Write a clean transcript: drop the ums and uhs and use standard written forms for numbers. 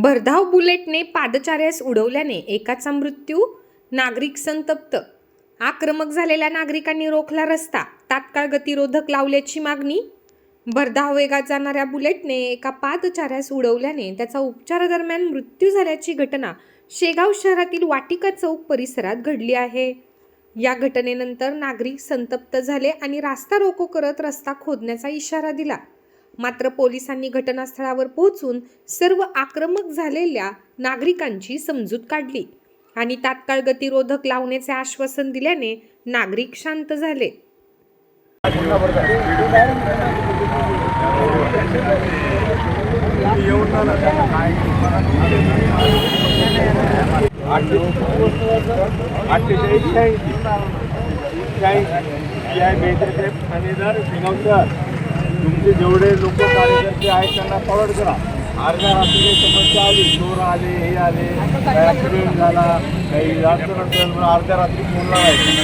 भरधाव बुलेटने पादचाऱ्यास उडवल्याने एकाचा मृत्यू, नागरिक संतप्त। आक्रमक झालेल्या नागरिकांनी रोखला रस्ता, तात्काळ गतिरोधक लावल्याची मागणी। भरधाव वेगात जाणाऱ्या बुलेटने एका पादचाऱ्यास उडवल्याने त्याचा उपचारादरम्यान मृत्यू झाल्याची घटना शेगाव शहरातील वाटिका चौक परिसरात घडली आहे। या घटनेनंतर नागरिक संतप्त झाले आणि रास्ता रोको करत रस्ता खोदण्याचा इशारा दिला। मात्र पोलिसांनी घटनास्थळावर पोहोचून सर्व आक्रमक झालेल्या नागरिकांची समजूत काढली आणि तात्काळ गतिरोधक लावण्याचे आश्वासन दिल्याने नागरिक शांत झाले। तुमचे जेवढे लोक कार्यकर्ते आहेत त्यांना फॉरवर्ड करा। अर्ध्या रात्री काही समस्या आली, चोर आले, हे आले, काही ॲक्सिडेंट झाला, काही जास्त नसेल, अर्ध्या रात्री फोन लावायचं।